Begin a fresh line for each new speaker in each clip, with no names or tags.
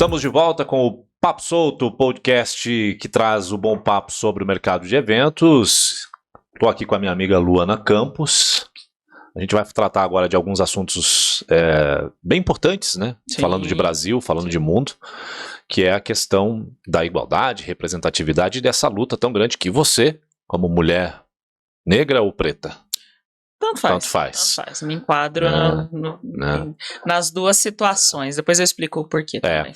Estamos de volta com o Papo Solto, o podcast que traz o bom papo sobre o mercado de eventos. Estou aqui com a minha amiga Luana Campos. A gente vai tratar agora de alguns assuntos bem importantes, né? Sim. Falando de Brasil, falando de mundo, que é a questão da igualdade, representatividade e dessa luta tão grande que você, como mulher negra ou preta?
Tanto faz. Me enquadro nas duas situações. Depois eu explico o porquê também.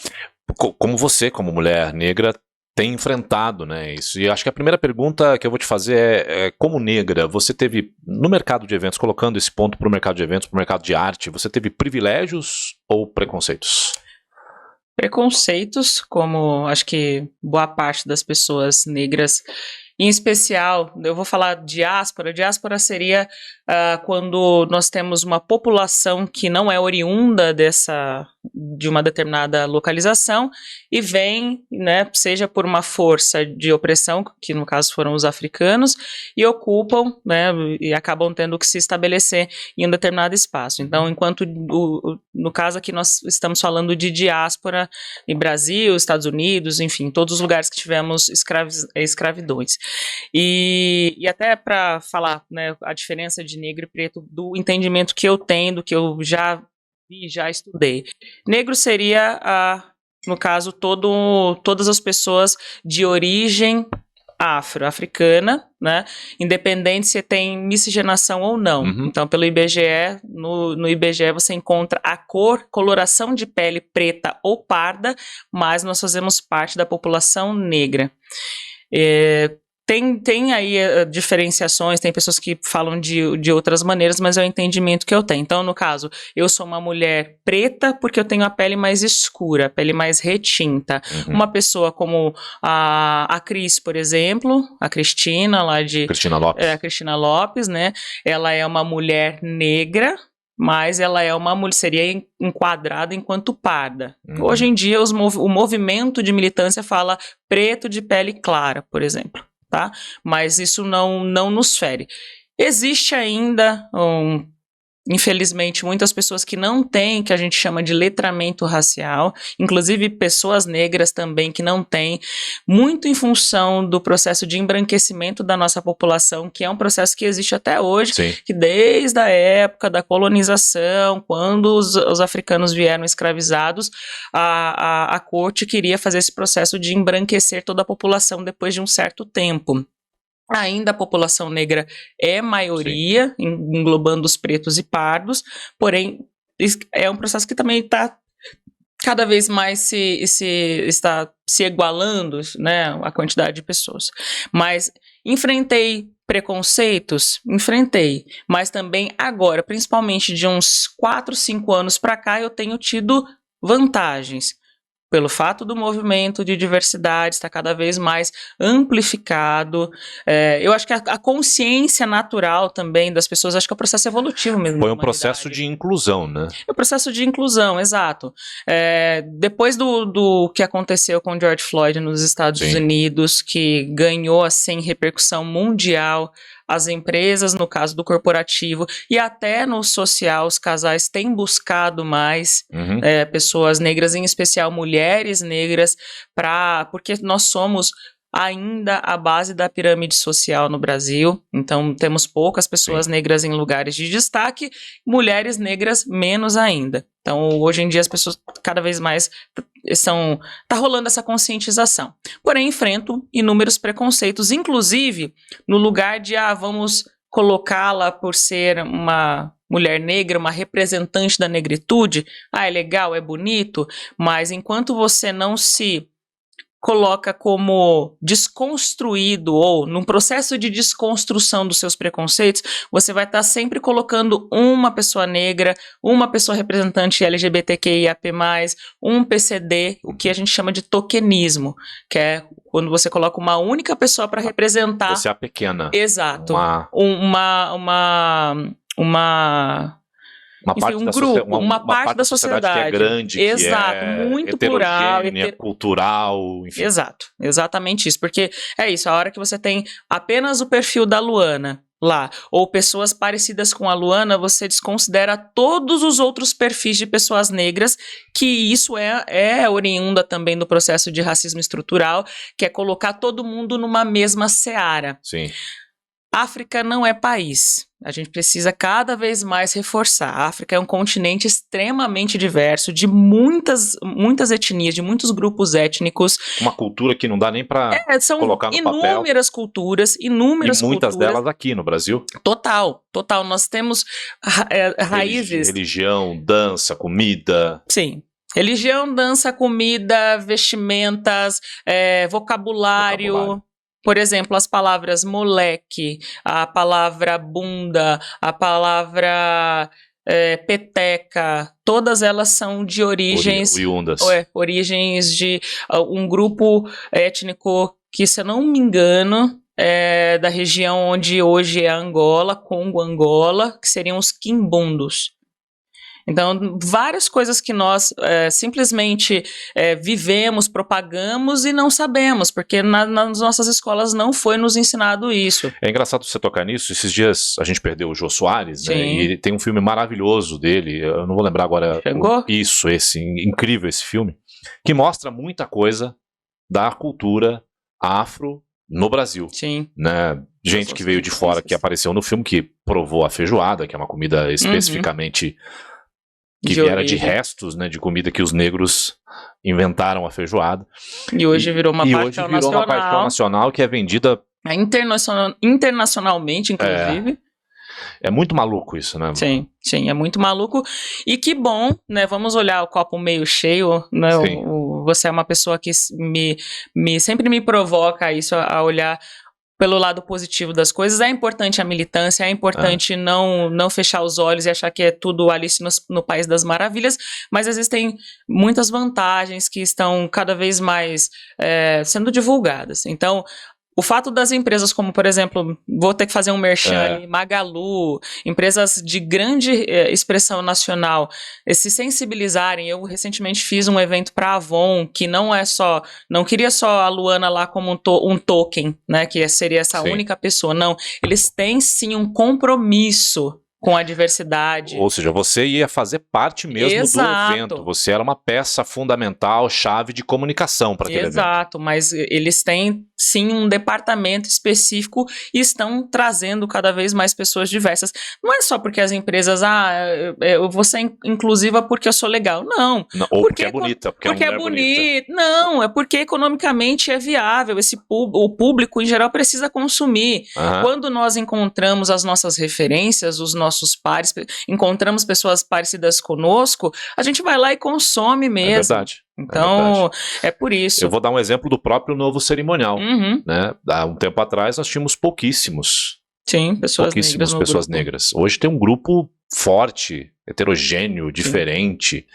Como você, como mulher negra, tem enfrentado, né, isso. E acho que a primeira pergunta que eu vou te fazer é como negra, você teve, no mercado de eventos, colocando esse ponto para o mercado de eventos, para o mercado de arte, você teve privilégios ou preconceitos?
Preconceitos, como acho que boa parte das pessoas negras, em especial, eu vou falar diáspora. Diáspora seria quando nós temos uma população que não é oriunda de uma determinada localização e vem, né, seja por uma força de opressão, que no caso foram os africanos, e ocupam, né, e acabam tendo que se estabelecer em um determinado espaço. Então, enquanto no caso aqui nós estamos falando de diáspora em Brasil, Estados Unidos, enfim, todos os lugares que tivemos escravidões. E até para falar, né, a diferença de negro e preto, do entendimento que eu tenho, do que eu já vi, já estudei. Negro seria, no caso, todas as pessoas de origem africana, né, independente se tem miscigenação ou não. Então, pelo IBGE, no IBGE você encontra a coloração de pele preta ou parda, mas nós fazemos parte da população negra. Tem aí diferenciações, tem pessoas que falam de outras maneiras, mas é o entendimento que eu tenho. Então, no caso, eu sou uma mulher preta porque eu tenho a pele mais escura, a pele mais retinta. Uma pessoa como a Cris, por exemplo, a Cristina, lá de...
Cristina Lopes.
A Cristina Lopes, né? Ela é uma mulher negra, mas ela é seria enquadrada enquanto parda. Hoje em dia, o movimento de militância fala preto de pele clara, por exemplo. Tá? Mas isso não nos fere. Existe ainda, infelizmente, muitas pessoas que não têm, que a gente chama de letramento racial, inclusive pessoas negras também que não têm, muito em função do processo de embranquecimento da nossa população, que é um processo que existe até hoje,
Sim.
Que desde a época da colonização, quando os africanos vieram escravizados, a corte queria fazer esse processo de embranquecer toda a população depois de um certo tempo. Ainda a população negra é maioria, englobando os pretos e pardos, porém é um processo que também está cada vez mais está se igualando, né, a quantidade de pessoas. Mas enfrentei preconceitos? Enfrentei, mas também agora, principalmente de uns 4, 5 anos para cá, eu tenho tido vantagens. Pelo fato do movimento de diversidade estar cada vez mais amplificado. Eu acho que a consciência natural também das pessoas, acho que é um processo evolutivo mesmo.
Foi um processo de inclusão, né?
É um processo de inclusão, exato. Depois do que aconteceu com George Floyd nos Estados Unidos, que ganhou, assim, repercussão mundial, as empresas, no caso do corporativo, e até no social, os casais têm buscado mais pessoas negras, em especial mulheres negras, porque nós somos ainda a base da pirâmide social no Brasil, então temos poucas pessoas negras em lugares de destaque, mulheres negras menos ainda. Então, hoje em dia, as pessoas cada vez mais tá rolando essa conscientização. Porém, enfrento inúmeros preconceitos, inclusive no lugar de, vamos colocá-la por ser uma mulher negra, uma representante da negritude, é legal, é bonito, mas enquanto você não se coloca como desconstruído ou num processo de desconstrução dos seus preconceitos, você vai estar sempre colocando uma pessoa negra, uma pessoa representante LGBTQIAP+, um PCD, o que a gente chama de tokenismo, que é quando você coloca uma única pessoa para representar...
Você é a pequena.
Exato. Uma parte da sociedade
que é grande,
exato,
que é
muito plural,
cultural, enfim.
Exato, exatamente isso, porque é isso, a hora que você tem apenas o perfil da Luana lá, ou pessoas parecidas com a Luana, você desconsidera todos os outros perfis de pessoas negras, que isso é oriunda também do processo de racismo estrutural, que é colocar todo mundo numa mesma seara.
Sim.
África não é país. A gente precisa cada vez mais reforçar. A África é um continente extremamente diverso, de muitas etnias, de muitos grupos étnicos.
Uma cultura que não dá nem para colocar no papel.
São inúmeras culturas.
E muitas delas aqui no Brasil.
Total. Nós temos raízes.
Religião, dança, comida.
Sim. Religião, dança, comida, vestimentas, vocabulário. Por exemplo, as palavras moleque, a palavra bunda, a palavra peteca, todas elas são de origens... Origens de um grupo étnico que, se eu não me engano, da região onde hoje é Angola, Congo, Angola, que seriam os quimbundos. Então, várias coisas que nós simplesmente vivemos, propagamos e não sabemos, porque nas nossas escolas não foi nos ensinado isso.
É engraçado você tocar nisso. Esses dias a gente perdeu o Jô Soares, né? E tem um filme maravilhoso dele, eu não vou lembrar agora.
Chegou?
Incrível esse filme, que mostra muita coisa da cultura afro no Brasil.
Sim.
Né? Gente que veio de fora, que apareceu no filme, que provou a feijoada, que é uma comida especificamente... que viera de restos, né, de comida que os negros inventaram a feijoada.
E hoje virou uma paixão nacional.
Uma paixão nacional que é vendida...
internacionalmente, inclusive.
É muito maluco isso, né?
Sim, é muito maluco. E que bom, né? Vamos olhar o copo meio cheio, né? Você é uma pessoa que sempre me provoca isso, a olhar pelo lado positivo das coisas. É importante a militância, é importante não fechar os olhos e achar que é tudo Alice no País das Maravilhas, mas existem muitas vantagens que estão cada vez mais sendo divulgadas. Então, o fato das empresas como, por exemplo, vou ter que fazer um merchan, Magalu, empresas de grande expressão nacional, se sensibilizarem. Eu recentemente fiz um evento para a Avon, que não queria só a Luana lá como um token, né, que seria essa única pessoa, não. Eles têm sim um compromisso com a diversidade.
Ou seja, você ia fazer parte mesmo do evento. Você era uma peça fundamental, chave de comunicação para aquele evento.
Exato, mas eles têm sim um departamento específico e estão trazendo cada vez mais pessoas diversas. Não é só porque as empresas, eu vou ser inclusiva porque eu sou legal. Não.
Ou porque é bonita. Porque é
bonita. Não, é porque economicamente é viável. O público, em geral, precisa consumir. Quando nós encontramos as nossas referências, os nossos pares, encontramos pessoas parecidas conosco, a gente vai lá e consome mesmo.
É verdade.
Então, é por isso.
Eu vou dar um exemplo do próprio Novo Cerimonial. Né? Há um tempo atrás nós tínhamos pouquíssimas pessoas negras. Hoje tem um grupo forte, heterogêneo, diferente,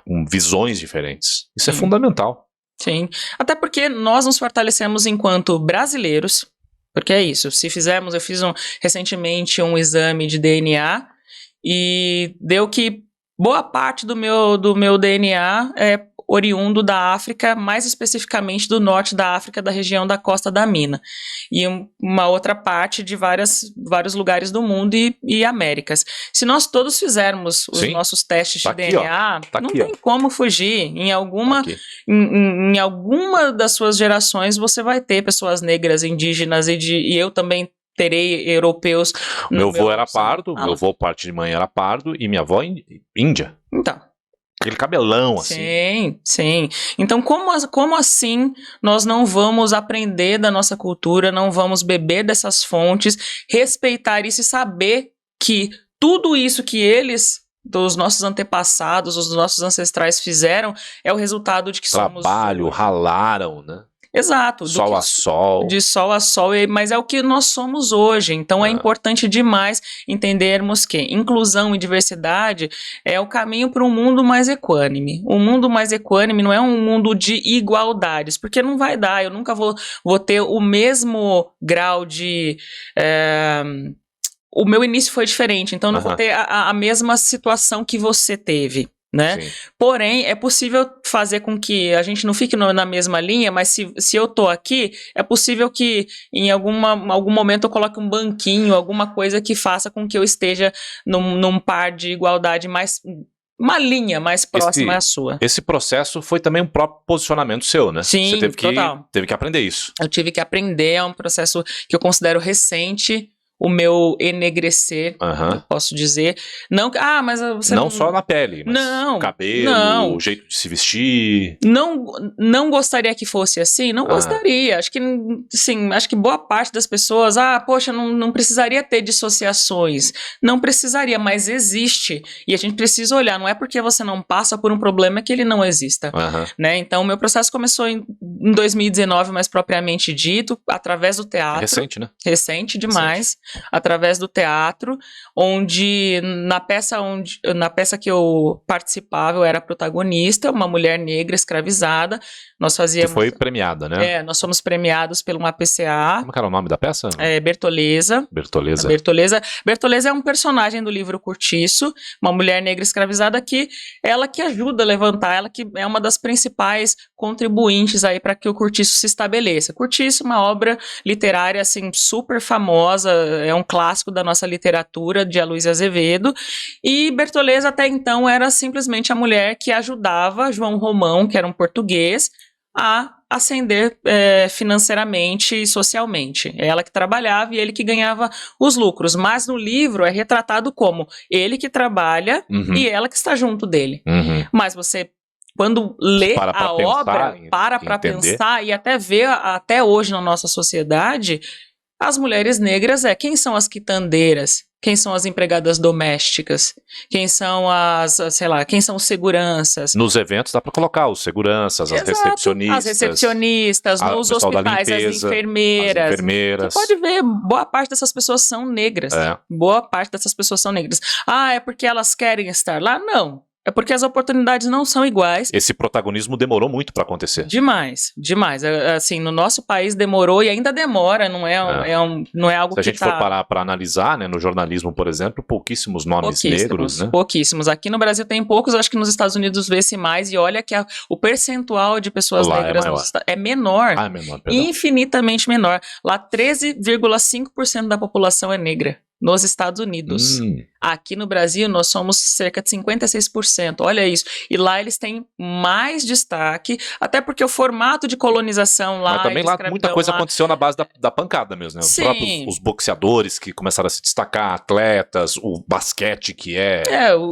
com visões diferentes. Isso é fundamental.
Sim, até porque nós nos fortalecemos enquanto brasileiros, porque é isso, eu fiz recentemente um exame de DNA e deu que boa parte do meu DNA é oriundo da África, mais especificamente do norte da África, da região da Costa da Mina, e uma outra parte de vários lugares do mundo e Américas. Se nós todos fizermos os nossos testes de DNA, não tem como fugir. Em alguma das suas gerações você vai ter pessoas negras, indígenas e eu também terei europeus.
Meu avô era pardo, meu avô parte de mãe era pardo e minha avó índia.
Então.
Aquele cabelão, assim.
Sim. Então, como assim nós não vamos aprender da nossa cultura, não vamos beber dessas fontes, respeitar isso e saber que tudo isso que dos nossos antepassados, os nossos ancestrais fizeram, é o resultado de que
Trabalho, ralaram, né?
Exato.
Sol a sol.
De sol a sol, mas é o que nós somos hoje. Então é importante demais entendermos que inclusão e diversidade é o caminho para um mundo mais equânime. Um mundo mais equânime não é um mundo de igualdades, porque não vai dar. Eu nunca vou ter o mesmo grau de... O meu início foi diferente, então eu não vou ter a mesma situação que você teve. né?
Sim.
Porém, é possível fazer com que a gente não fique na mesma linha, mas se eu tô aqui, é possível que em algum momento eu coloque um banquinho, alguma coisa que faça com que eu esteja num par de igualdade mais... Uma linha mais próxima à sua.
Esse processo foi também um próprio posicionamento seu, né?
Sim,
você
total.
teve que aprender isso.
Eu tive que aprender, é um processo que eu considero recente, o meu enegrecer, eu posso dizer. Não, mas você
não só na pele, mas cabelo, o jeito de se vestir.
Não gostaria que fosse assim? Não gostaria. Acho que, sim, acho que boa parte das pessoas, poxa, não precisaria ter dissociações. Não precisaria, mas existe. E a gente precisa olhar, não é porque você não passa por um problema que ele não exista. Né? Então, o meu processo começou em 2019, mais propriamente dito, através do teatro.
Recente, né?
Recente demais. Através do teatro, onde na peça que eu participava, eu era protagonista, uma mulher negra escravizada. Nós fazíamos...
Que foi premiada, né?
Nós fomos premiados pelo APCA.
Como era o nome da peça?
Bertoleza. Bertoleza é um personagem do livro Curtiço, uma mulher negra escravizada ela que ajuda a levantar, ela que é uma das principais contribuintes aí para que o Curtiço se estabeleça. Curtiço é uma obra literária assim super famosa, é um clássico da nossa literatura, de Aloysio Azevedo, e Bertoleza até então era simplesmente a mulher que ajudava João Romão, que era um português, a ascender financeiramente e socialmente. É ela que trabalhava e ele que ganhava os lucros, mas no livro é retratado como ele que trabalha e ela que está junto dele. Mas você... Quando lê a obra, para pensar e até ver, até hoje na nossa sociedade, as mulheres negras quem são as quitandeiras? Quem são as empregadas domésticas? Quem são quem são os seguranças?
Nos eventos dá para colocar os seguranças, as recepcionistas.
As recepcionistas, nos hospitais,
limpeza,
as enfermeiras.
Você
pode ver, boa parte dessas pessoas são negras. Boa parte dessas pessoas são negras. É porque elas querem estar lá? Não. É porque as oportunidades não são iguais.
Esse protagonismo demorou muito para acontecer.
Demais. Assim, no nosso país demorou e ainda demora, não é algo que
Se a gente for parar para analisar, né, no jornalismo, por exemplo, pouquíssimos nomes negros, né?
Pouquíssimos. Aqui no Brasil tem poucos, acho que nos Estados Unidos vê-se mais, e olha que o percentual de pessoas negras é menor.
É menor, perdão.
Infinitamente menor. Lá 13,5% da população é negra. Nos Estados Unidos. Aqui no Brasil, nós somos cerca de 56%. Olha isso. E lá eles têm mais destaque, até porque o formato de colonização lá...
Mas também lá muita coisa aconteceu na base da pancada mesmo, né? Os boxeadores que começaram a se destacar, atletas, o basquete que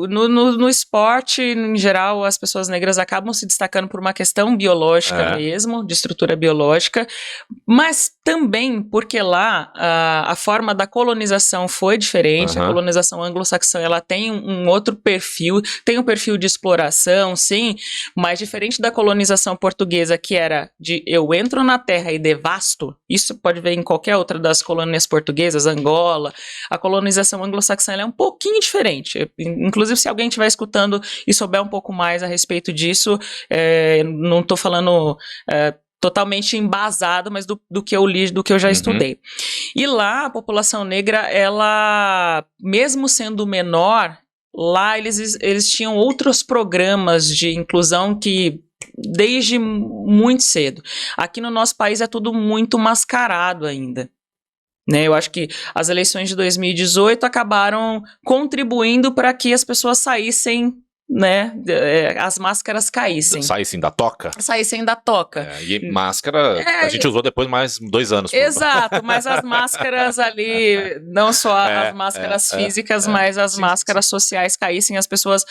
no esporte, em geral, as pessoas negras acabam se destacando por uma questão biológica mesmo, de estrutura biológica, mas também porque lá a forma da colonização foi diferente, a colonização anglo-saxã, ela tem um outro perfil, tem um perfil de exploração, sim, mas diferente da colonização portuguesa, que era de eu entro na terra e devasto, isso pode ver em qualquer outra das colônias portuguesas, Angola, a colonização anglo-saxã é um pouquinho diferente, inclusive se alguém estiver escutando e souber um pouco mais a respeito disso, não estou falando... totalmente embasado, mas do que eu li, do que eu já estudei. E lá, a população negra, ela, mesmo sendo menor, lá eles tinham outros programas de inclusão que, desde muito cedo. Aqui no nosso país é tudo muito mascarado ainda. Né, eu acho que as eleições de 2018 acabaram contribuindo para que as pessoas saíssem, né, as máscaras caíssem.
Saíssem da toca?
Saíssem da toca.
E máscara a gente usou depois mais 2 anos.
Exato, mas as máscaras ali, não só as máscaras físicas, mas as máscaras sociais caíssem, as pessoas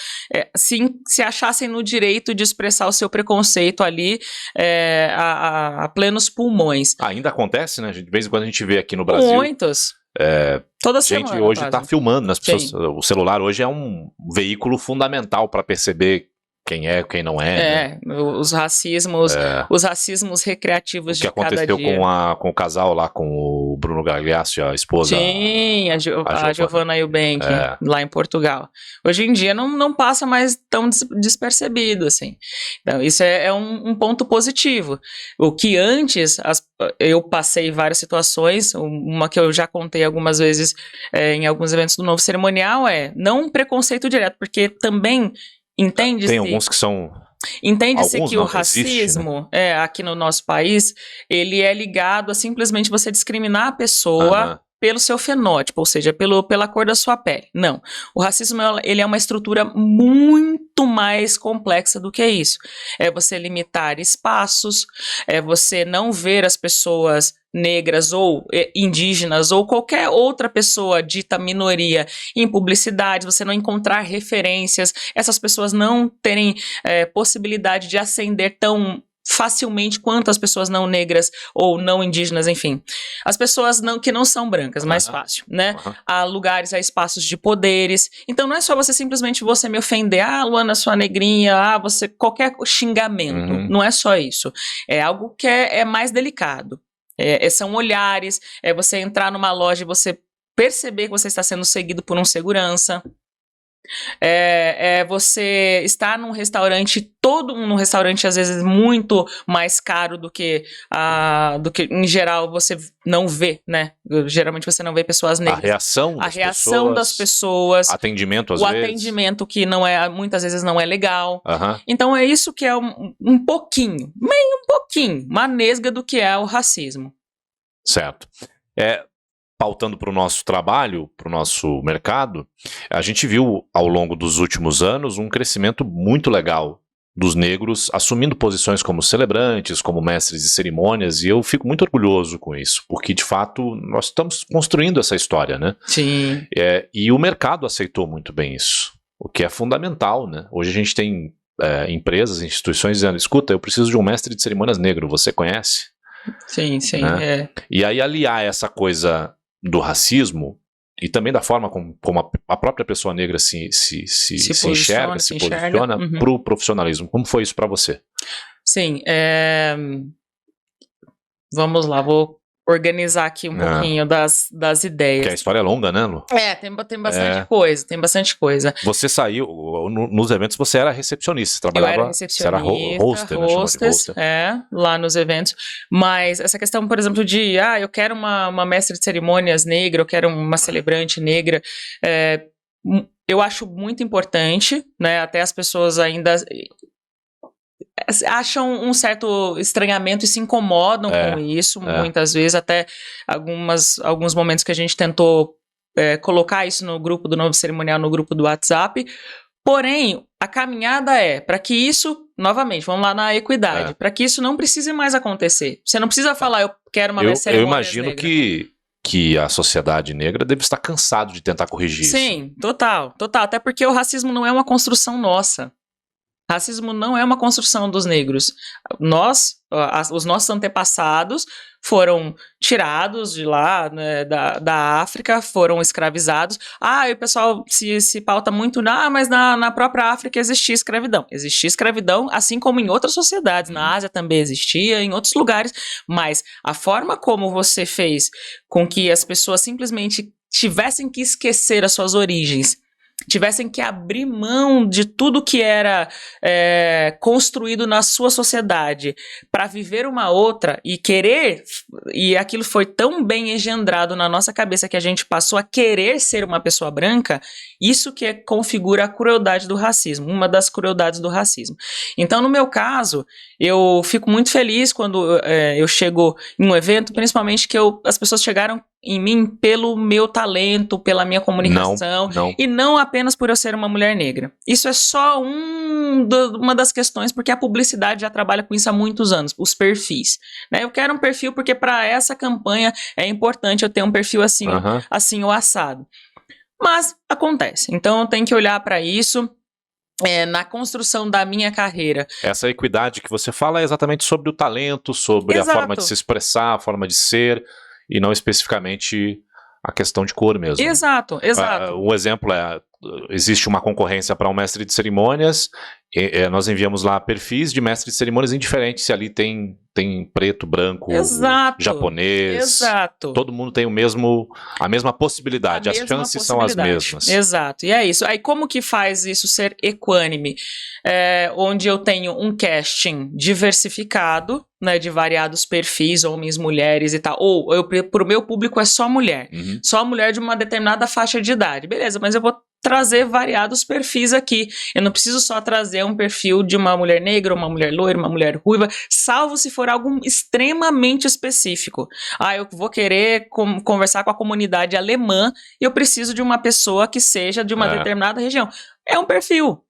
se achassem no direito de expressar o seu preconceito ali a plenos pulmões.
Ainda acontece, né? De vez em quando a gente vê aqui no Brasil.
Muitos. Toda
gente
semana,
hoje está filmando, as pessoas, o celular hoje é um veículo fundamental para perceber quem é, quem não é. Né?
Os racismos recreativos de cada dia.
O que aconteceu com o casal lá, com o Bruno Gagliasso e a esposa.
Sim, a Giovanna Eubank, lá em Portugal. Hoje em dia não passa mais tão despercebido, assim. Então, isso é um ponto positivo. O que antes, eu passei várias situações, uma que eu já contei algumas vezes em alguns eventos do Novo Cerimonial não um preconceito direto, porque também Entende-se?
Tem alguns que são...
Entende-se
Alguns
que
não,
o racismo,
existe, né?
aqui no nosso país, ele é ligado a simplesmente você discriminar a pessoa pelo seu fenótipo, ou seja, pela cor da sua pele. Não. O racismo, ele é uma estrutura muito mais complexa do que isso. É você limitar espaços, é você não ver as pessoas negras ou indígenas ou qualquer outra pessoa dita minoria em publicidade, você não encontrar referências, essas pessoas não terem possibilidade de ascender tão facilmente quanto as pessoas não negras ou não indígenas, enfim. As pessoas que não são brancas, mais fácil, né? Há lugares, há espaços de poderes. Então não é só você simplesmente você me ofender, Luana, sua negrinha, você, qualquer xingamento. Não é só isso. É algo que é mais delicado. São olhares, é você entrar numa loja e você perceber que você está sendo seguido por um segurança. Você estar num restaurante, num restaurante às vezes muito mais caro do que em geral você não vê, né? Geralmente você não vê pessoas negras.
A reação das pessoas,
atendimento
às vezes.
O atendimento que muitas vezes não é legal. Então é isso que é um pouquinho, uma nesga do que é o racismo.
Certo. Pautando para o nosso trabalho, para o nosso mercado, a gente viu ao longo dos últimos anos um crescimento muito legal dos negros assumindo posições como celebrantes, como mestres de cerimônias, e eu fico muito orgulhoso com isso, porque de fato nós estamos construindo essa história, né?
Sim.
E o mercado aceitou muito bem isso, o que é fundamental, né? Hoje a gente tem empresas, instituições dizendo, escuta, eu preciso de um mestre de cerimônias negro, você conhece?
Sim,
né? E aí aliar essa coisa do racismo e também da forma como a própria pessoa negra se enxerga, se posiciona para o profissionalismo. Como foi isso para você?
Sim, vamos lá, vou organizar aqui um pouquinho das ideias.
Porque a história é longa, né, Lu?
Tem bastante coisa.
Você saiu, nos eventos você era recepcionista, trabalhava...
Eu era recepcionista,
você era hostess,
lá nos eventos, mas essa questão, por exemplo, de, eu quero uma mestre de cerimônias negra, eu quero uma celebrante negra, eu acho muito importante, né, até as pessoas ainda... acham um certo estranhamento e se incomodam com isso, muitas vezes, até alguns momentos que a gente tentou colocar isso no grupo do Novo Cerimonial, no grupo do WhatsApp, porém, a caminhada para que isso, novamente, vamos lá na equidade, para que isso não precise mais acontecer. Você não precisa falar, eu quero uma mestre de cerimônias
negra. Eu imagino que a sociedade negra deve estar cansado de tentar corrigir isso.
Sim, total, até porque o racismo não é uma construção nossa. Racismo não é uma construção dos negros. Os nossos antepassados foram tirados de lá, né, da África, foram escravizados. E o pessoal se pauta muito, mas na própria África existia escravidão. Existia escravidão, assim como em outras sociedades. Na Ásia também existia, em outros lugares. Mas a forma como você fez com que as pessoas simplesmente tivessem que esquecer as suas origens, tivessem que abrir mão de tudo que era construído na sua sociedade para viver uma outra e querer, e aquilo foi tão bem engendrado na nossa cabeça que a gente passou a querer ser uma pessoa branca, isso que configura a crueldade do racismo, uma das crueldades do racismo. Então, no meu caso, eu fico muito feliz quando eu chego em um evento, principalmente que as pessoas chegaram em mim pelo meu talento, pela minha comunicação, e não apenas por eu ser uma mulher negra. Isso é só uma das questões, porque a publicidade já trabalha com isso há muitos anos, os perfis, né? Eu quero um perfil porque para essa campanha é importante eu ter um perfil assim, assim ou assado. Mas acontece, então eu tenho que olhar para isso. Na construção da minha carreira.
Essa equidade que você fala é exatamente sobre o talento, sobre a forma de se expressar, a forma de ser, e não especificamente a questão de cor mesmo.
Exato.
Um exemplo existe uma concorrência para um mestre de cerimônias, nós enviamos lá perfis de mestres de cerimônias indiferentes, se ali tem preto, branco, japonês, todo mundo tem a mesma possibilidade, as chances são as mesmas.
Exato, e é isso. Aí como que faz isso ser equânime? Onde eu tenho um casting diversificado, né, de variados perfis, homens, mulheres e tal, ou pro meu público é só mulher de uma determinada faixa de idade, beleza, mas eu vou trazer variados perfis aqui. Eu não preciso só trazer um perfil de uma mulher negra, uma mulher loira, uma mulher ruiva, salvo se for algo extremamente específico. Eu vou querer conversar com a comunidade alemã e eu preciso de uma pessoa que seja de uma determinada região. É um perfil.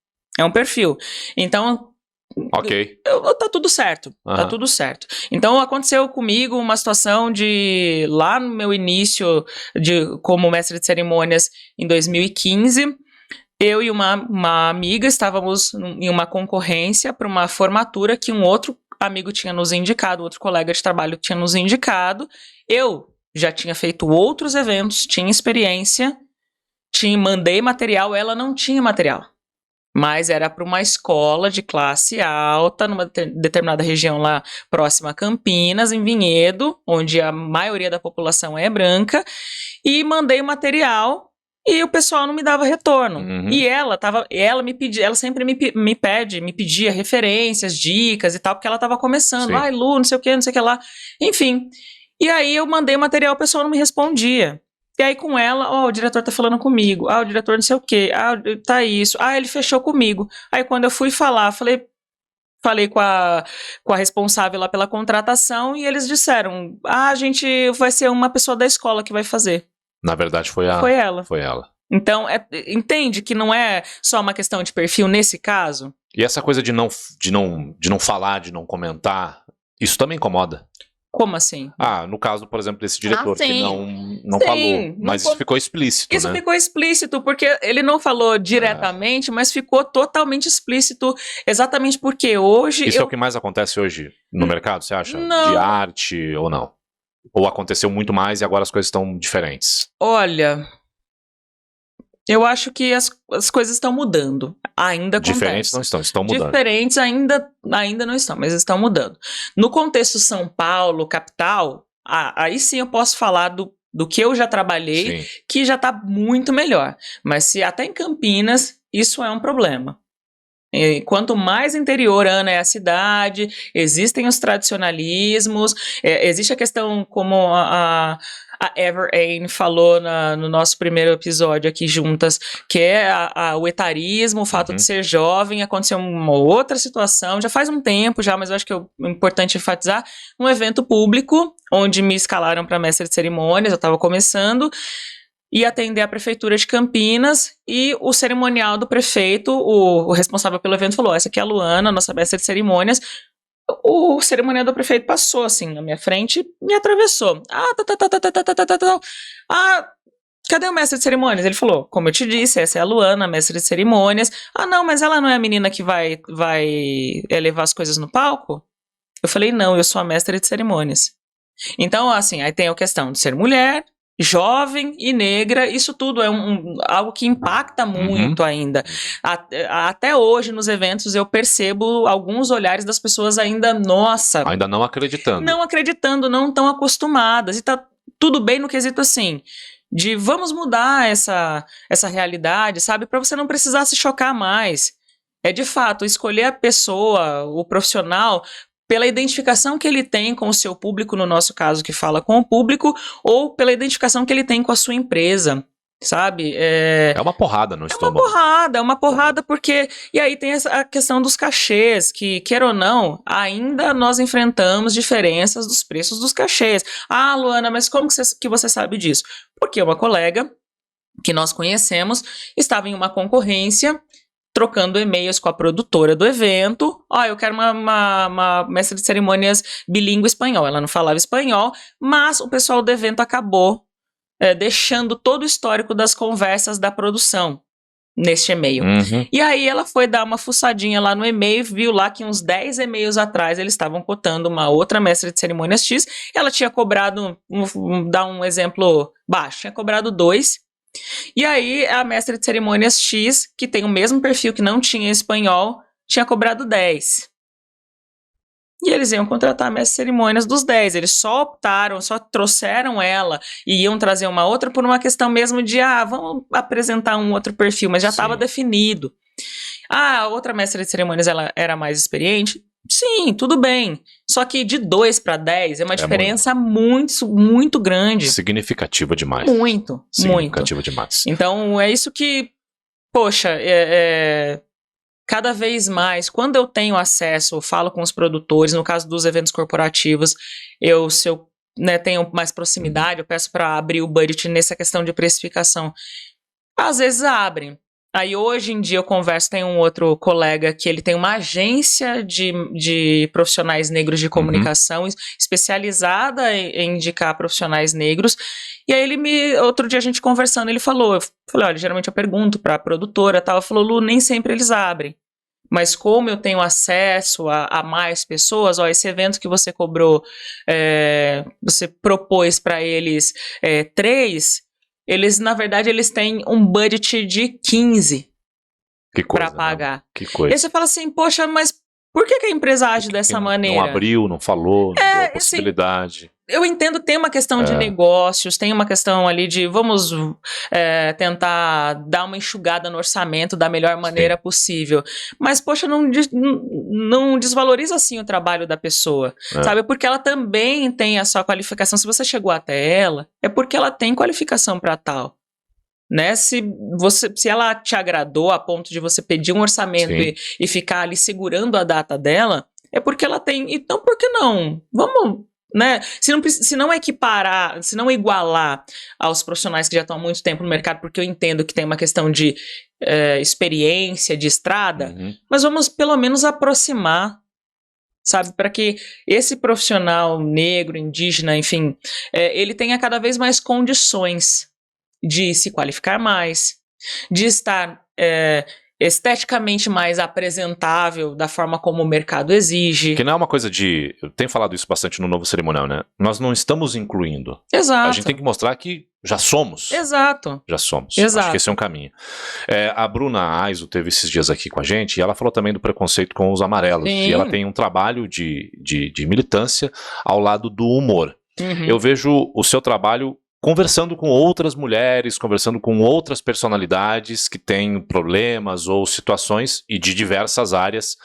Então,
ok.
Tá tudo certo. Tá tudo certo. Então, aconteceu comigo uma situação de, lá no meu início como mestre de cerimônias em 2015, eu e uma amiga estávamos em uma concorrência para uma formatura que um outro amigo tinha nos indicado, outro colega de trabalho tinha nos indicado. Eu já tinha feito outros eventos, tinha experiência, mandei material, ela não tinha material. Mas era para uma escola de classe alta, numa determinada região lá próxima a Campinas, em Vinhedo, onde a maioria da população é branca, e mandei o material e o pessoal não me dava retorno. E ela sempre me pedia referências, dicas e tal, porque ela estava começando. Lu, não sei o que lá. Enfim. E aí eu mandei o material, o pessoal não me respondia. E aí com ela, o diretor tá falando comigo, o diretor não sei o quê, tá isso, ele fechou comigo. Aí quando eu fui falar, falei com a responsável lá pela contratação e eles disseram, a gente vai ser uma pessoa da escola que vai fazer.
Na verdade foi ela.
Então, entende que não é só uma questão de perfil nesse caso?
E essa coisa de não falar, de não comentar, isso também incomoda.
Como assim?
No caso, por exemplo, desse diretor que não falou, mas isso ficou explícito,
Isso ficou explícito, porque ele não falou diretamente, mas ficou totalmente explícito, exatamente porque hoje...
Isso é o que mais acontece hoje no mercado, você acha?
Não.
De arte ou não? Ou aconteceu muito mais e agora as coisas estão diferentes?
Olha... Eu acho que as coisas estão mudando. Ainda acontece.
Diferentes não estão mudando.
Diferentes ainda não estão, mas estão mudando. No contexto São Paulo, capital, aí sim eu posso falar do que eu já trabalhei, que já está muito melhor. Mas se até em Campinas, isso é um problema. E quanto mais interiorana é a cidade, existem os tradicionalismos, existe a questão como a Ever Ain falou no nosso primeiro episódio aqui juntas, que é o etarismo, o fato de ser jovem. Aconteceu uma outra situação, já faz um tempo já, mas eu acho que é importante enfatizar, um evento público, onde me escalaram para mestre de cerimônias, eu estava começando, e atender a prefeitura de Campinas, e o cerimonial do prefeito, o responsável pelo evento falou, essa aqui é a Luana, nossa mestre de cerimônias. O cerimonial do prefeito passou assim na minha frente e me atravessou. Cadê o mestre de cerimônias? Ele falou, como eu te disse, essa é a Luana, mestre de cerimônias. Não, mas ela não é a menina que vai levar as coisas no palco? Eu falei, não, eu sou a mestre de cerimônias. Então, assim, aí tem a questão de ser mulher, jovem e negra, isso tudo é algo que impacta muito ainda. Até hoje, nos eventos, eu percebo alguns olhares das pessoas ainda não acreditando, não tão acostumadas, e tá tudo bem no quesito assim, de vamos mudar essa realidade, sabe, para você não precisar se chocar mais. É de fato escolher a pessoa, o profissional, pela identificação que ele tem com o seu público, no nosso caso que fala com o público, ou pela identificação que ele tem com a sua empresa, sabe?
É uma porrada no estômago.
É uma porrada porque... E aí tem a questão dos cachês, que, queira ou não, ainda nós enfrentamos diferenças dos preços dos cachês. Luana, mas como que você sabe disso? Porque uma colega que nós conhecemos estava em uma concorrência, trocando e-mails com a produtora do evento. Eu quero uma mestre de cerimônias bilíngue espanhol. Ela não falava espanhol, mas o pessoal do evento acabou deixando todo o histórico das conversas da produção neste e-mail. E aí ela foi dar uma fuçadinha lá no e-mail, viu lá que uns 10 e-mails atrás eles estavam cotando uma outra mestre de cerimônias X. Ela tinha cobrado, dar um exemplo baixo, tinha cobrado 2. E aí, a mestre de cerimônias X, que tem o mesmo perfil que não tinha espanhol, tinha cobrado 10. E eles iam contratar a mestre de cerimônias dos 10. Eles só trouxeram ela e iam trazer uma outra por uma questão mesmo de, vamos apresentar um outro perfil, mas já estava definido. A outra mestre de cerimônias, ela era mais experiente? Sim, tudo bem. Só que de 2 para 10 é uma diferença muito, muito grande.
Significativa demais.
Muito.
Significativa demais.
Então, é isso que poxa, cada vez mais, quando eu tenho acesso, eu falo com os produtores, no caso dos eventos corporativos, se eu tenho mais proximidade, eu peço para abrir o budget nessa questão de precificação. Às vezes abrem. Aí hoje em dia eu converso, tem um outro colega que ele tem uma agência de profissionais negros de comunicação especializada em indicar profissionais negros. E aí outro dia a gente conversando, eu falei, olha, geralmente eu pergunto para a produtora, tal, eu falou, Lu, nem sempre eles abrem. Mas como eu tenho acesso a mais pessoas, esse evento que você cobrou, você propôs para eles 3, eles, na verdade, eles têm um budget de 15 para pagar.
Né? Que coisa.
E aí você fala assim, poxa, mas por que a empresa age dessa maneira?
Não abriu, não falou, não deu a possibilidade.
Assim, eu entendo, tem uma questão de negócios, tem uma questão ali de vamos tentar dar uma enxugada no orçamento da melhor maneira possível. Mas, poxa, não desvaloriza assim o trabalho da pessoa, sabe? Porque ela também tem a sua qualificação. Se você chegou até ela, é porque ela tem qualificação para tal. Né? Se ela te agradou a ponto de você pedir um orçamento e ficar ali segurando a data dela, é porque ela tem. Então, por que não? Vamos. Né? Se não equiparar, se não igualar aos profissionais que já estão há muito tempo no mercado, porque eu entendo que tem uma questão de experiência, de estrada, mas vamos pelo menos aproximar, sabe? Para que esse profissional negro, indígena, enfim, ele tenha cada vez mais condições de se qualificar mais, de estar esteticamente mais apresentável da forma como o mercado exige.
Que não é uma coisa de... Eu tenho falado isso bastante no Novo Cerimonial, né? Nós não estamos incluindo.
Exato.
A gente tem que mostrar que já somos.
Exato.
Já somos.
Exato.
Acho que esse é um caminho. A Bruna Aiso teve esses dias aqui com a gente e ela falou também do preconceito com os amarelos.
Sim.
E ela tem um trabalho de militância ao lado do humor. Eu vejo o seu trabalho conversando com outras mulheres, conversando com outras personalidades que têm problemas ou situações e de diversas áreas,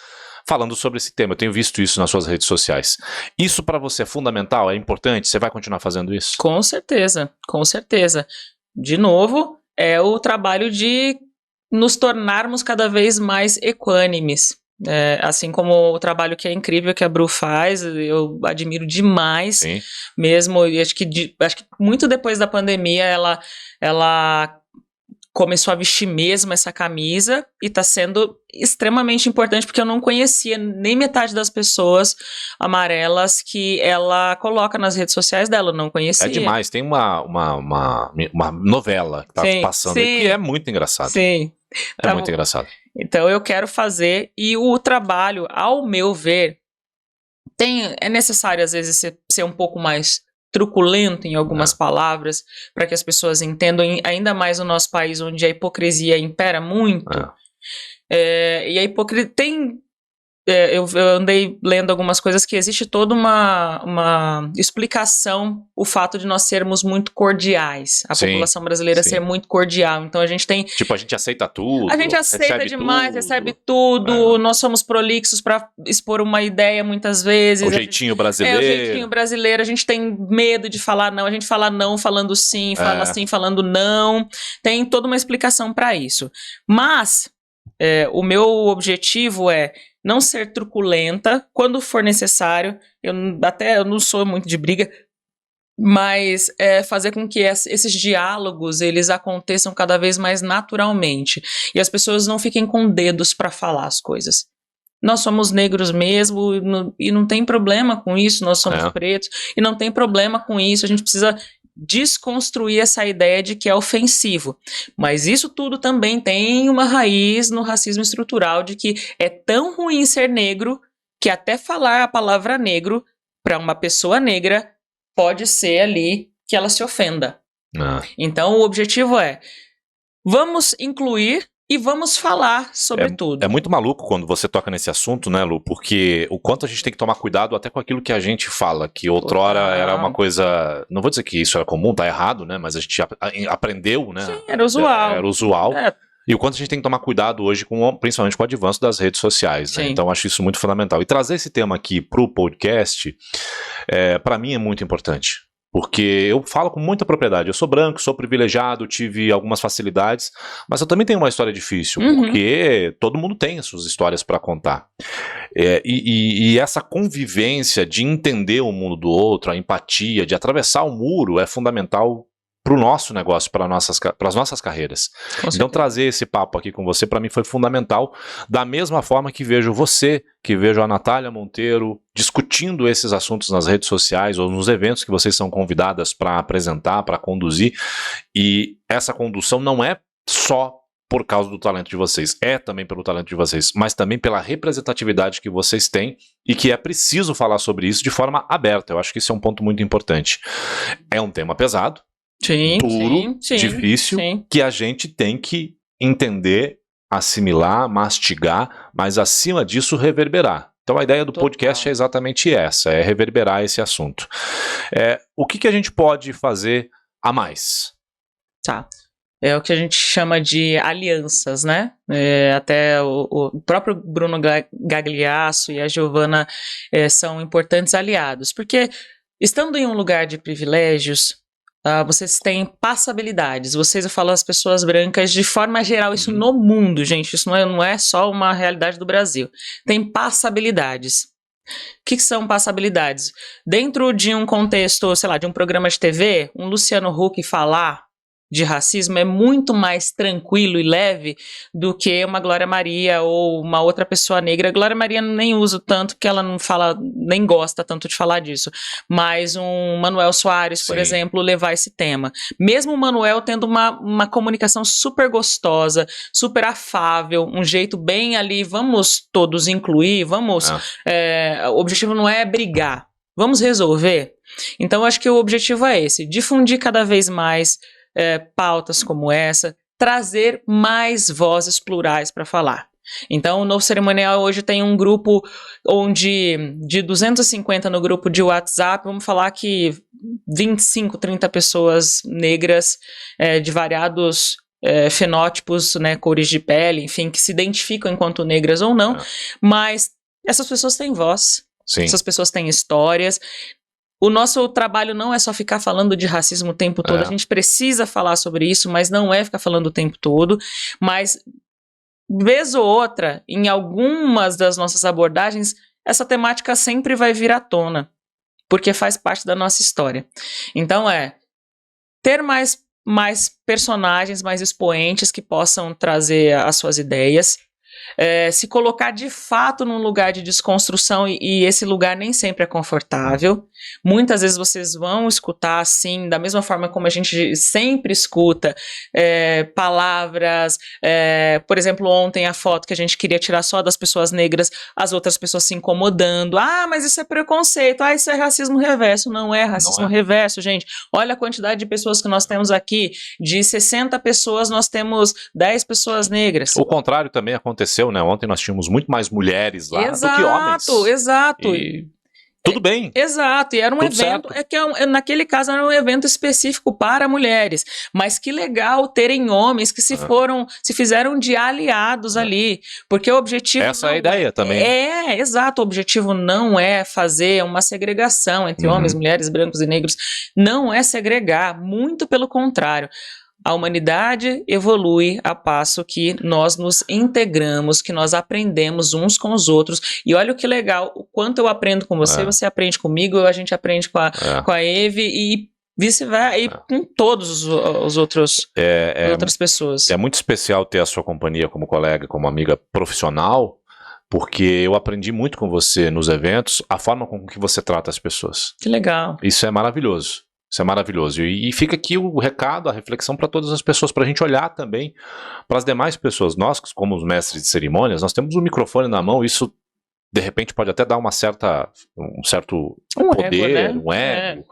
falando sobre esse tema. Eu tenho visto isso nas suas redes sociais. Isso para você é fundamental? É importante? Você vai continuar fazendo isso?
Com certeza, com certeza. De novo, é o trabalho de nos tornarmos cada vez mais equânimes. Assim como o trabalho que é incrível que a Bru faz, eu admiro demais.
Sim.
Mesmo, e acho que muito depois da pandemia ela começou a vestir mesmo essa camisa e está sendo extremamente importante, porque eu não conhecia nem metade das pessoas amarelas que ela coloca nas redes sociais dela, eu não conhecia.
É demais, tem uma novela que está passando aí que é muito engraçado.
Sim.
É muito engraçado.
Então eu quero fazer, e o trabalho, ao meu ver, é necessário às vezes ser um pouco mais truculento em algumas palavras, para que as pessoas entendam, ainda mais no nosso país, onde a hipocrisia impera muito. E a hipocrisia tem... eu andei lendo algumas coisas que existe toda uma explicação, o fato de nós sermos muito cordiais, a população brasileira ser muito cordial, então a gente tem...
Tipo, a gente aceita tudo,
a gente aceita demais, recebe tudo, nós somos prolixos para expor uma ideia muitas vezes.
O jeitinho brasileiro.
O jeitinho brasileiro, a gente tem medo de falar não, a gente fala não falando sim, fala sim falando não, tem toda uma explicação para isso. Mas, o meu objetivo é não ser truculenta, quando for necessário, eu não sou muito de briga, mas fazer com que esses diálogos, eles aconteçam cada vez mais naturalmente, e as pessoas não fiquem com dedos para falar as coisas. Nós somos negros mesmo, e não tem problema com isso, nós somos pretos, e não tem problema com isso, a gente precisa desconstruir essa ideia de que é ofensivo. Mas isso tudo também tem uma raiz no racismo estrutural, de que é tão ruim ser negro que até falar a palavra negro para uma pessoa negra pode ser ali que ela se ofenda. Então o objetivo vamos incluir e vamos falar sobre tudo.
É muito maluco quando você toca nesse assunto, né, Lu? Porque o quanto a gente tem que tomar cuidado até com aquilo que a gente fala, que outrora era uma coisa... Não vou dizer que isso era comum, tá errado, né? Mas a gente aprendeu, né?
Sim, era usual.
Era usual. E o quanto a gente tem que tomar cuidado hoje, principalmente com o avanço das redes sociais, né? Então acho isso muito fundamental. E trazer esse tema aqui pro podcast, para mim é muito importante. Porque eu falo com muita propriedade. Eu sou branco, sou privilegiado, tive algumas facilidades, mas eu também tenho uma história difícil, porque todo mundo tem as suas histórias para contar. E essa convivência de entender o mundo do outro, a empatia, de atravessar o muro é fundamental para o nosso negócio, para as nossas carreiras. Então trazer esse papo aqui com você para mim foi fundamental, da mesma forma que vejo você, que vejo a Natália Monteiro discutindo esses assuntos nas redes sociais ou nos eventos que vocês são convidadas para apresentar, para conduzir, e essa condução não é só por causa do talento de vocês, é também pelo talento de vocês, mas também pela representatividade que vocês têm e que é preciso falar sobre isso de forma aberta. Eu acho que isso é um ponto muito importante. É um tema pesado, duro, difícil, que a gente tem que entender, assimilar, mastigar, mas acima disso reverberar. Então a ideia do podcast é exatamente essa, é reverberar esse assunto. O que a gente pode fazer a mais?
Tá. É o que a gente chama de alianças, né? Até o próprio Bruno Gagliasso e a Giovana são importantes aliados, porque estando em um lugar de privilégios, vocês têm passabilidades. Eu falo as pessoas brancas de forma geral, isso no mundo, gente, isso não é só uma realidade do Brasil. Tem passabilidades. O que são passabilidades? Dentro de um contexto, sei lá, de um programa de TV, um Luciano Huck falar de racismo é muito mais tranquilo e leve do que uma Glória Maria ou uma outra pessoa negra. A Glória Maria nem uso tanto, porque ela não fala, nem gosta tanto de falar disso, mas um Manuel Soares, por exemplo, levar esse tema. Mesmo o Manuel tendo uma comunicação super gostosa, super afável, um jeito bem ali, vamos todos incluir, o objetivo não é brigar, vamos resolver. Então, acho que o objetivo é esse, difundir cada vez mais pautas como essa, trazer mais vozes plurais para falar. Então, o Novo Cerimonial hoje tem um grupo onde, de 250 no grupo de WhatsApp, vamos falar que 25, 30 pessoas negras de variados fenótipos, né, cores de pele, enfim, que se identificam enquanto negras ou não, mas essas pessoas têm voz, essas pessoas têm histórias. O nosso trabalho não é só ficar falando de racismo o tempo todo, a gente precisa falar sobre isso, mas não é ficar falando o tempo todo, mas vez ou outra, em algumas das nossas abordagens, essa temática sempre vai vir à tona, porque faz parte da nossa história. Então ter mais personagens, mais expoentes que possam trazer as suas ideias, se colocar de fato num lugar de desconstrução e esse lugar nem sempre é confortável. Muitas vezes vocês vão escutar assim, da mesma forma como a gente sempre escuta palavras, por exemplo, ontem a foto que a gente queria tirar só das pessoas negras, as outras pessoas se incomodando, mas isso é preconceito, isso é racismo reverso. Não é racismo reverso, gente. Olha a quantidade de pessoas que nós temos aqui, de 60 pessoas nós temos 10 pessoas negras.
O contrário também aconteceu, né? Ontem nós tínhamos muito mais mulheres lá do que homens.
Exato.
Tudo bem.
Exato, e era um evento, naquele caso era um evento específico para mulheres, mas que legal terem homens que se fizeram de aliados ali, porque o objetivo...
Essa é a ideia também.
Exato, o objetivo não é fazer uma segregação entre homens, mulheres, brancos e negros, não é segregar, muito pelo contrário. A humanidade evolui a passo que nós nos integramos, que nós aprendemos uns com os outros. E olha que legal, o quanto eu aprendo com você, você aprende comigo, a gente aprende com a Eve e vice-versa, e com todos os outros outras pessoas.
É muito especial ter a sua companhia como colega, como amiga profissional, porque eu aprendi muito com você nos eventos, a forma com que você trata as pessoas.
Que legal.
Isso é maravilhoso. Isso é maravilhoso. E fica aqui o recado, a reflexão para todas as pessoas, para a gente olhar também para as demais pessoas. Nós, como os mestres de cerimônias, nós temos um microfone na mão, isso de repente pode até dar um certo poder,
ego,
um ego.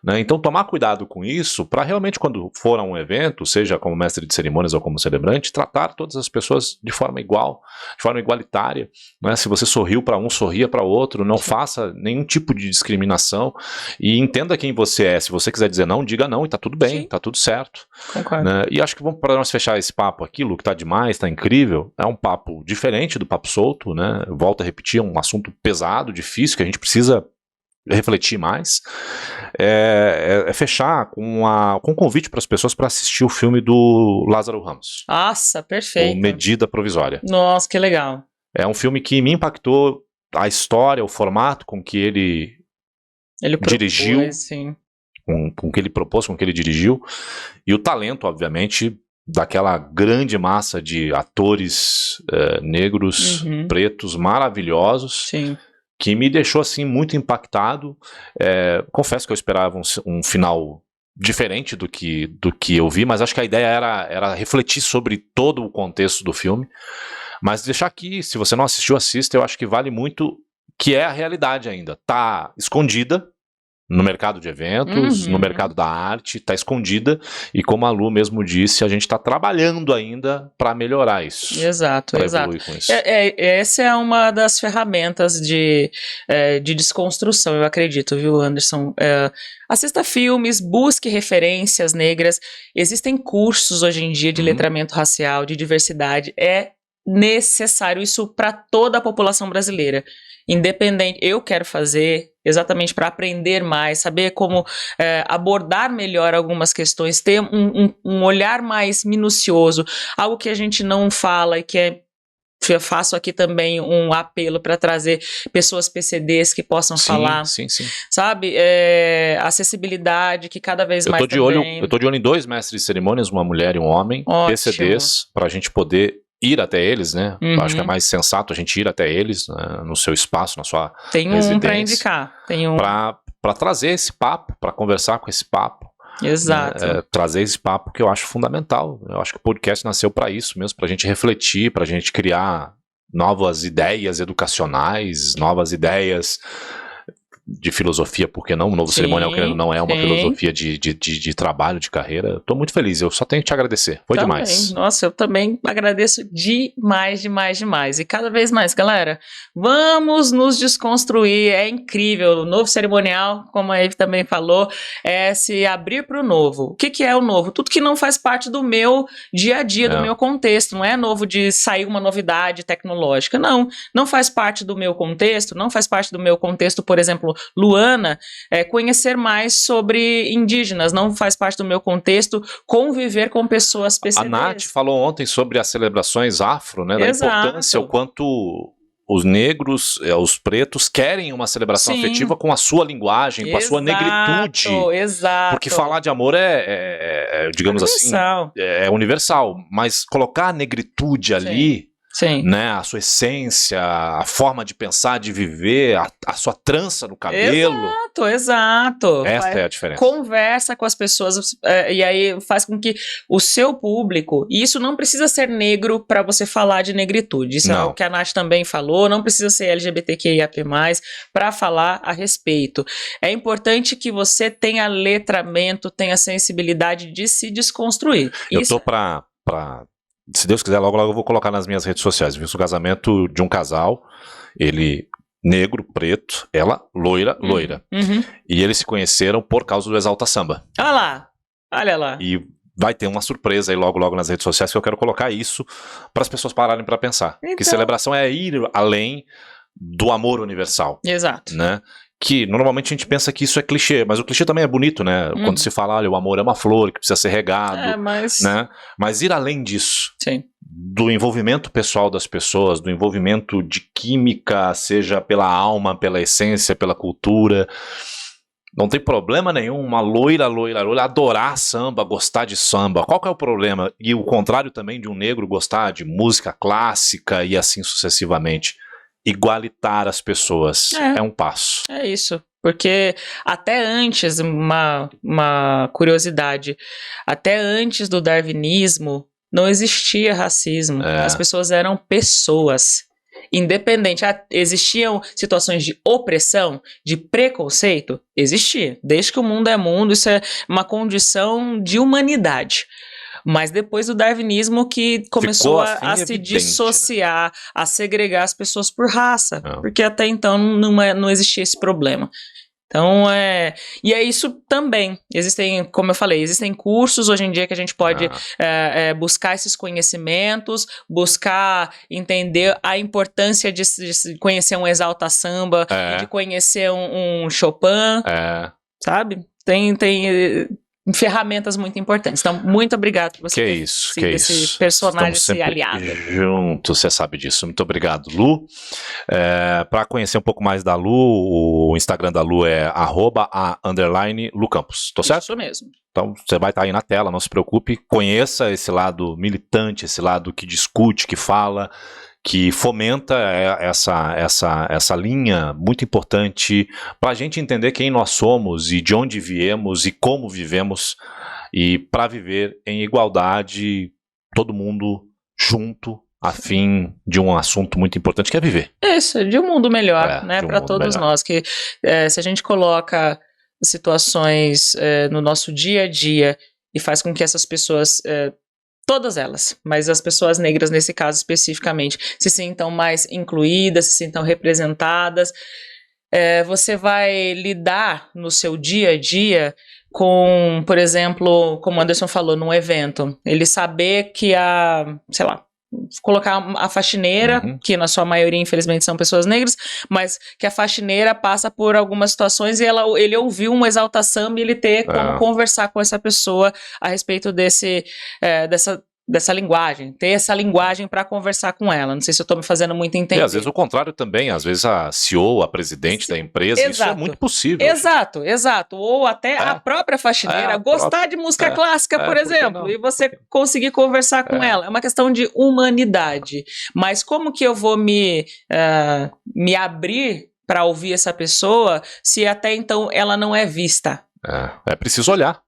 Né? Então tomar cuidado com isso, para realmente quando for a um evento, seja como mestre de cerimônias ou como celebrante, tratar todas as pessoas de forma igual, de forma igualitária. Né? Se você sorriu para um, sorria para outro, não faça nenhum tipo de discriminação e entenda quem você é. Se você quiser dizer não, diga não e tá tudo bem, tá tudo certo. Né? E acho que para nós fechar esse papo aqui, Lu, que tá demais, tá incrível, é um papo diferente do papo solto, né? Volto a repetir, é um assunto pesado, difícil, que a gente precisa refletir mais, é fechar com um convite para as pessoas para assistir o filme do Lázaro Ramos.
Nossa, perfeito.
O Medida Provisória.
Nossa, que legal.
É um filme que me impactou, a história, o formato com que ele dirigiu,
sim.
com que ele propôs, com que ele dirigiu, e o talento, obviamente, daquela grande massa de atores negros, pretos, maravilhosos,
sim,
que me deixou assim muito impactado. Confesso que eu esperava um final diferente do que eu vi, mas acho que a ideia era refletir sobre todo o contexto do filme. Mas deixar aqui, se você não assistiu, assista, eu acho que vale muito, que é a realidade ainda. Tá escondida no mercado de eventos, no mercado da arte, tá escondida, e como a Lu mesmo disse, a gente tá trabalhando ainda para melhorar isso.
Exato,
pra
exato.
evoluir com isso.
Essa é uma das ferramentas de desconstrução, eu acredito, viu, Anderson? Assista filmes, busque referências negras. Existem cursos hoje em dia de letramento racial, de diversidade. É necessário isso para toda a população brasileira. Independente, eu quero fazer exatamente para aprender mais, saber como abordar melhor algumas questões, ter um olhar mais minucioso, algo que a gente não fala e que eu faço aqui também um apelo para trazer pessoas PCDs que possam falar,
sim.
sabe? Acessibilidade, que cada vez mais também...
Eu tô de olho em 2 mestres de cerimônias, uma mulher e um homem,
Ótimo.
PCDs, pra gente poder ir até eles, né? Eu acho que é mais sensato a gente ir até eles, né, no seu espaço, na sua residência.
Um para indicar.
Para trazer esse papo, para conversar com esse papo.
Exato.
Né, trazer esse papo que eu acho fundamental. Eu acho que o podcast nasceu para isso mesmo, para a gente refletir, para a gente criar novas ideias educacionais, novas ideias de filosofia, porque não? O Novo Cerimonial não é uma filosofia de trabalho, de carreira. Estou muito feliz, eu só tenho que te agradecer. Foi
também.
demais.
Nossa, eu também agradeço demais. E cada vez mais, galera, vamos nos desconstruir. É incrível. O Novo Cerimonial, como a Eve também falou, é se abrir para o novo. O que é o novo? Tudo que não faz parte do meu dia a dia, do meu contexto. Não é novo de sair uma novidade tecnológica. Não faz parte do meu contexto. Não faz parte do meu contexto, por exemplo, Luana, conhecer mais sobre indígenas, não faz parte do meu contexto conviver com pessoas PCDs.
A Nath falou ontem sobre as celebrações afro, né, da importância, o quanto os negros, os pretos querem uma celebração afetiva com a sua linguagem, com a sua negritude.
Exato.
Porque falar de amor digamos
universal.
Assim, é universal, mas colocar a negritude ali...
Sim.
Né, a sua essência, a forma de pensar, de viver, a sua trança no cabelo.
Exato.
Esta é a diferença.
Conversa com as pessoas e aí faz com que o seu público, e isso não precisa ser negro para você falar de negritude, isso é o que a Nath também falou, não precisa ser LGBTQIAP+, para falar a respeito. É importante que você tenha letramento, tenha sensibilidade de se desconstruir.
Eu tô pra se Deus quiser, logo eu vou colocar nas minhas redes sociais. Vi o casamento de um casal, ele negro, preto, ela loira. E eles se conheceram por causa do Exalta Samba.
Olha lá.
E vai ter uma surpresa aí logo nas redes sociais que eu quero colocar isso para as pessoas pararem para pensar. Então... Que celebração é ir além do amor universal.
Exato.
Né? Que normalmente a gente pensa que isso é clichê, mas o clichê também é bonito, né? Quando se fala, olha, o amor é uma flor que precisa ser regado, né? Mas ir além disso, do envolvimento pessoal das pessoas, do envolvimento de química, seja pela alma, pela essência, pela cultura, não tem problema nenhum uma loira adorar samba, gostar de samba. Qual que é o problema? E o contrário também de um negro gostar de música clássica e assim sucessivamente. Igualitar as pessoas é um passo.
É isso, porque até antes, uma curiosidade, até antes do darwinismo não existia racismo, as pessoas eram pessoas, independente, existiam situações de opressão, de preconceito, existia, desde que o mundo é mundo, isso é uma condição de humanidade. Mas depois do darwinismo que começou a se dissociar, a segregar as pessoas por raça, porque até então não existia esse problema. Então, e é isso também. Existem, como eu falei, existem cursos hoje em dia que a gente pode buscar esses conhecimentos, buscar entender a importância de conhecer um Exalta Samba, de conhecer um Chopin, sabe? Tem ferramentas muito importantes. Então, muito obrigado por você ter sido esse personagem, esse aliado.
Juntos, você sabe disso. Muito obrigado, Lu. Para conhecer um pouco mais da Lu, o Instagram da Lu é @a_lucampos. Tô certo?
Isso mesmo.
Então, você vai estar aí na tela, não se preocupe. Conheça esse lado militante, esse lado que discute, que fala, que fomenta essa linha muito importante para a gente entender quem nós somos e de onde viemos e como vivemos, e para viver em igualdade, todo mundo junto, a fim de um assunto muito importante que é viver.
Isso, de um mundo melhor, né, para todos nós, que se a gente coloca situações no nosso dia a dia e faz com que essas pessoas, todas elas, mas as pessoas negras nesse caso especificamente, se sintam mais incluídas, se sintam representadas, você vai lidar no seu dia a dia com, por exemplo, como o Anderson falou, num evento, ele saber que sei lá, colocar a faxineira, que na sua maioria infelizmente são pessoas negras, mas que a faxineira passa por algumas situações e ele ouviu uma Exalta Samba e ele ter como conversar com essa pessoa a respeito dessa linguagem, ter essa linguagem para conversar com ela. Não sei se eu estou me fazendo muito entender.
E às vezes o contrário também, às vezes a CEO, a presidente da empresa, isso é muito possível.
Exato. Ou até a própria faxineira gostar de música clássica, por exemplo, e você conseguir conversar com ela. É uma questão de humanidade. Mas como que eu vou me abrir para ouvir essa pessoa se até então ela não é vista?
É preciso olhar.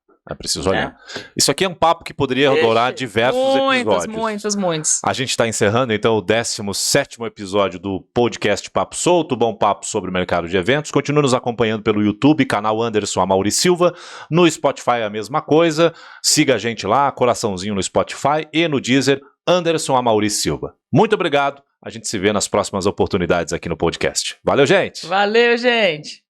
Isso aqui é um papo que poderia durar diversos episódios.
Muitos.
A gente está encerrando então o 17º episódio do podcast Papo Solto, bom papo sobre o mercado de eventos. Continue nos acompanhando pelo YouTube, canal Anderson Amaury Silva. No Spotify a mesma coisa. Siga a gente lá, coraçãozinho no Spotify, e no Deezer, Anderson Amaury Silva. Muito obrigado. A gente se vê nas próximas oportunidades aqui no podcast. Valeu, gente!
Valeu, gente!